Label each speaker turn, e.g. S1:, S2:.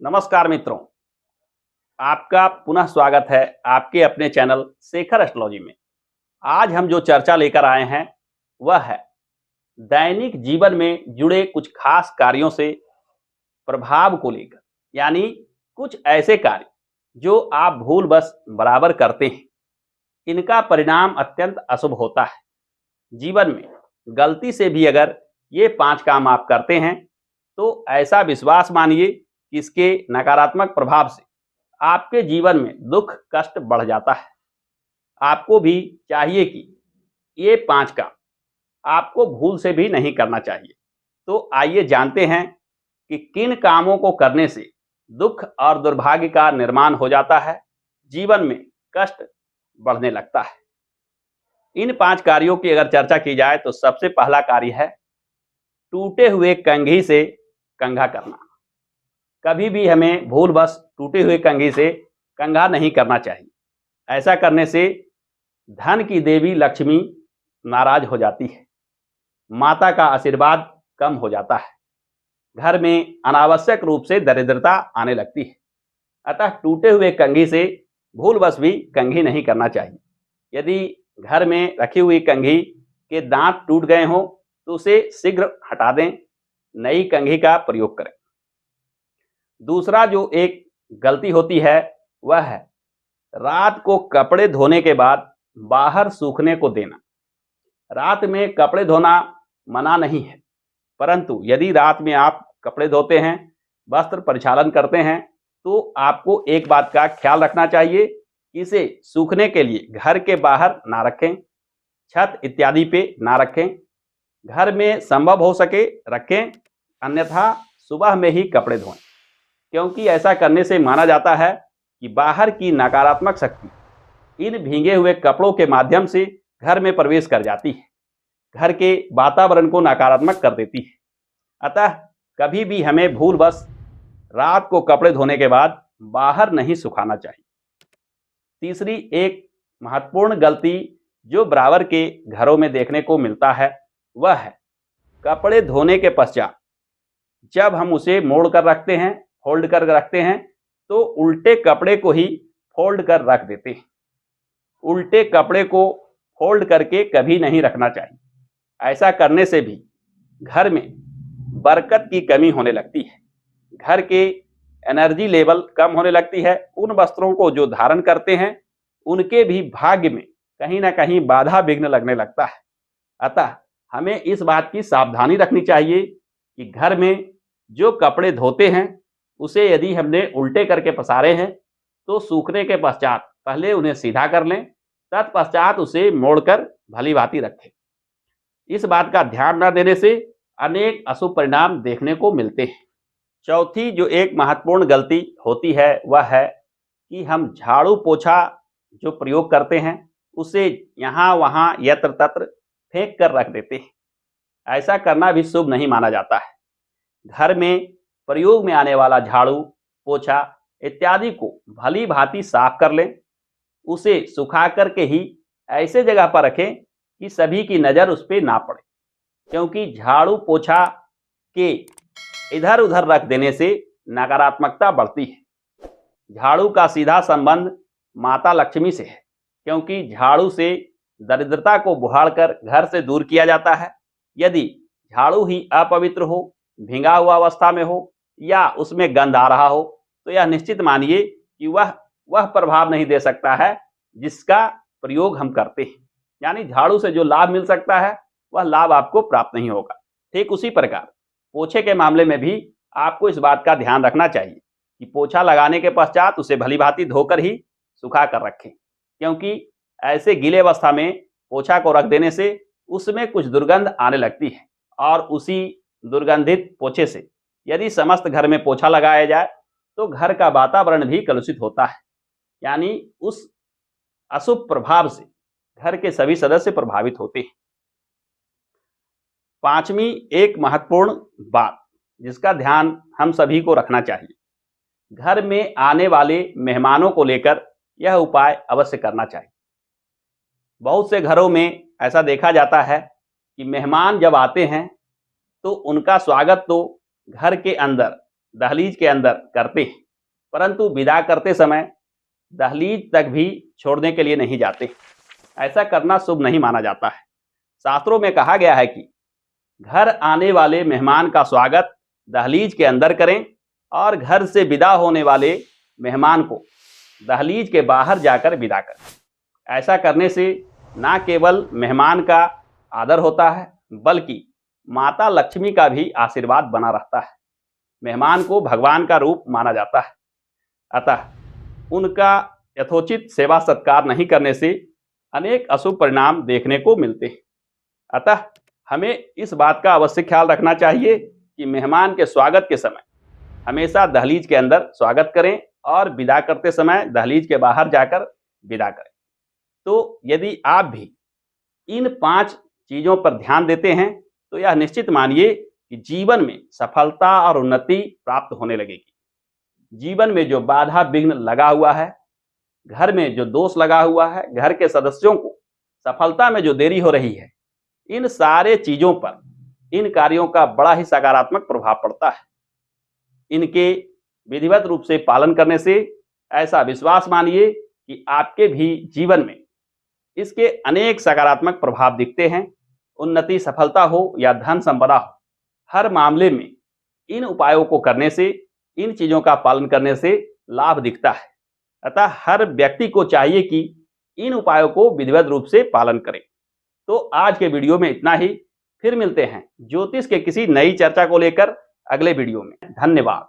S1: नमस्कार मित्रों, आपका पुनः स्वागत है आपके अपने चैनल शेखर एस्ट्रोलॉजी में। आज हम जो चर्चा लेकर आए हैं वह है दैनिक जीवन में जुड़े कुछ खास कार्यों से प्रभाव को लेकर, यानी कुछ ऐसे कार्य जो आप भूलवश बराबर करते हैं, इनका परिणाम अत्यंत अशुभ होता है। जीवन में गलती से भी अगर ये 5 काम आप करते हैं तो ऐसा विश्वास मानिए कि इसके नकारात्मक प्रभाव से आपके जीवन में दुख कष्ट बढ़ जाता है। आपको भी चाहिए कि ये 5 काम आपको भूल से भी नहीं करना चाहिए। तो आइए जानते हैं कि किन कामों को करने से दुख और दुर्भाग्य का निर्माण हो जाता है, जीवन में कष्ट बढ़ने लगता है। इन 5 कार्यों की अगर चर्चा की जाए तो सबसे पहला कार्य है टूटे हुए कंघी से कंघा करना। कभी भी हमें भूलवश टूटे हुए कंघी से कंघा नहीं करना चाहिए। ऐसा करने से धन की देवी लक्ष्मी नाराज हो जाती है, माता का आशीर्वाद कम हो जाता है, घर में अनावश्यक रूप से दरिद्रता आने लगती है। अतः टूटे हुए कंघी से भूलवश भी कंघी नहीं करना चाहिए। यदि घर में रखी हुई कंघी के दांत टूट गए हों तो उसे शीघ्र हटा दें, नई कंघी का प्रयोग करें। दूसरा जो एक गलती होती है वह है रात को कपड़े धोने के बाद बाहर सूखने को देना। रात में कपड़े धोना मना नहीं है, परंतु यदि रात में आप कपड़े धोते हैं, वस्त्र परिचालन करते हैं, तो आपको एक बात का ख्याल रखना चाहिए, इसे सूखने के लिए घर के बाहर ना रखें, छत इत्यादि पे ना रखें। घर में संभव हो सके रखें, अन्यथा सुबह में ही कपड़े धोएं, क्योंकि ऐसा करने से माना जाता है कि बाहर की नकारात्मक शक्ति इन भीगे हुए कपड़ों के माध्यम से घर में प्रवेश कर जाती है, घर के वातावरण को नकारात्मक कर देती है। अतः कभी भी हमें भूलवश रात को कपड़े धोने के बाद बाहर नहीं सुखाना चाहिए। तीसरी एक महत्वपूर्ण गलती जो बराबर के घरों में देखने को मिलता है वह है कपड़े धोने के पश्चात जब हम उसे मोड़ कर रखते हैं, फोल्ड कर रखते हैं, तो उल्टे कपड़े को ही फोल्ड कर रख देते हैं। उल्टे कपड़े को फोल्ड करके कभी नहीं रखना चाहिए। ऐसा करने से भी घर में बरकत की कमी होने लगती है, घर के एनर्जी लेवल कम होने लगती है। उन वस्त्रों को जो धारण करते हैं उनके भी भाग्य में कहीं ना कहीं बाधा विघ्न लगने लगता है। अतः हमें इस बात की सावधानी रखनी चाहिए कि घर में जो कपड़े धोते हैं उसे यदि हमने उल्टे करके पसारे हैं तो सूखने के पश्चात पहले उन्हें सीधा कर लें, तत्पश्चात उसे मोड़कर भली भांति रखें। इस बात का ध्यान न देने से अनेक अशुभ परिणाम देखने को मिलते हैं। चौथी जो एक महत्वपूर्ण गलती होती है वह है कि हम झाड़ू पोछा जो प्रयोग करते हैं उसे यहाँ वहाँ यत्र तत्र फेंक कर रख देते हैं। ऐसा करना भी शुभ नहीं माना जाता है। घर में प्रयोग में आने वाला झाड़ू पोछा इत्यादि को भली भांति साफ कर लें, उसे सुखा करके ही ऐसे जगह पर रखें कि सभी की नज़र उस पर ना पड़े, क्योंकि झाड़ू पोछा के इधर उधर रख देने से नकारात्मकता बढ़ती है। झाड़ू का सीधा संबंध माता लक्ष्मी से है, क्योंकि झाड़ू से दरिद्रता को बुहाड़कर घर से दूर किया जाता है। यदि झाड़ू ही अपवित्र हो, भींगा हुआ अवस्था में हो या उसमें गंध आ रहा हो तो यह निश्चित मानिए कि वह प्रभाव नहीं दे सकता है जिसका प्रयोग हम करते हैं। यानी झाड़ू से जो लाभ मिल सकता है वह लाभ आपको प्राप्त नहीं होगा। ठीक उसी प्रकार पोछे के मामले में भी आपको इस बात का ध्यान रखना चाहिए कि पोछा लगाने के पश्चात उसे भली भांति धोकर ही सुखा कर रखें, क्योंकि ऐसे गीले अवस्था में पोछा को रख देने से उसमें कुछ दुर्गंध आने लगती है, और उसी दुर्गंधित पोछे से यदि समस्त घर में पोछा लगाया जाए तो घर का वातावरण भी कलुषित होता है, यानी उस अशुभ प्रभाव से घर के सभी सदस्य प्रभावित होते हैं। पांचवी एक महत्वपूर्ण बात जिसका ध्यान हम सभी को रखना चाहिए, घर में आने वाले मेहमानों को लेकर यह उपाय अवश्य करना चाहिए। बहुत से घरों में ऐसा देखा जाता है कि मेहमान जब आते हैं तो उनका स्वागत तो घर के अंदर दहलीज के अंदर करते हैं, परंतु विदा करते समय दहलीज तक भी छोड़ने के लिए नहीं जाते। ऐसा करना शुभ नहीं माना जाता है। शास्त्रों में कहा गया है कि घर आने वाले मेहमान का स्वागत दहलीज के अंदर करें और घर से विदा होने वाले मेहमान को दहलीज के बाहर जाकर विदा करें। ऐसा करने से न केवल मेहमान का आदर होता है, बल्कि माता लक्ष्मी का भी आशीर्वाद बना रहता है। मेहमान को भगवान का रूप माना जाता है, अतः उनका यथोचित सेवा सत्कार नहीं करने से अनेक अशुभ परिणाम देखने को मिलते हैं। अतः हमें इस बात का अवश्य ख्याल रखना चाहिए कि मेहमान के स्वागत के समय हमेशा दहलीज के अंदर स्वागत करें और विदा करते समय दहलीज के बाहर जाकर विदा करें। तो यदि आप भी इन 5 चीज़ों पर ध्यान देते हैं तो यह निश्चित मानिए कि जीवन में सफलता और उन्नति प्राप्त होने लगेगी। जीवन में जो बाधा विघ्न लगा हुआ है, घर में जो दोष लगा हुआ है, घर के सदस्यों को सफलता में जो देरी हो रही है, इन सारे चीज़ों पर इन कार्यों का बड़ा ही सकारात्मक प्रभाव पड़ता है। इनके विधिवत रूप से पालन करने से ऐसा विश्वास मानिए कि आपके भी जीवन में इसके अनेक सकारात्मक प्रभाव दिखते हैं। उन्नति, सफलता हो या धन संपदा हो, हर मामले में इन उपायों को करने से, इन चीज़ों का पालन करने से लाभ दिखता है। अतः हर व्यक्ति को चाहिए कि इन उपायों को विधिवत रूप से पालन करें। तो आज के वीडियो में इतना ही। फिर मिलते हैं ज्योतिष के किसी नई चर्चा को लेकर अगले वीडियो में। धन्यवाद।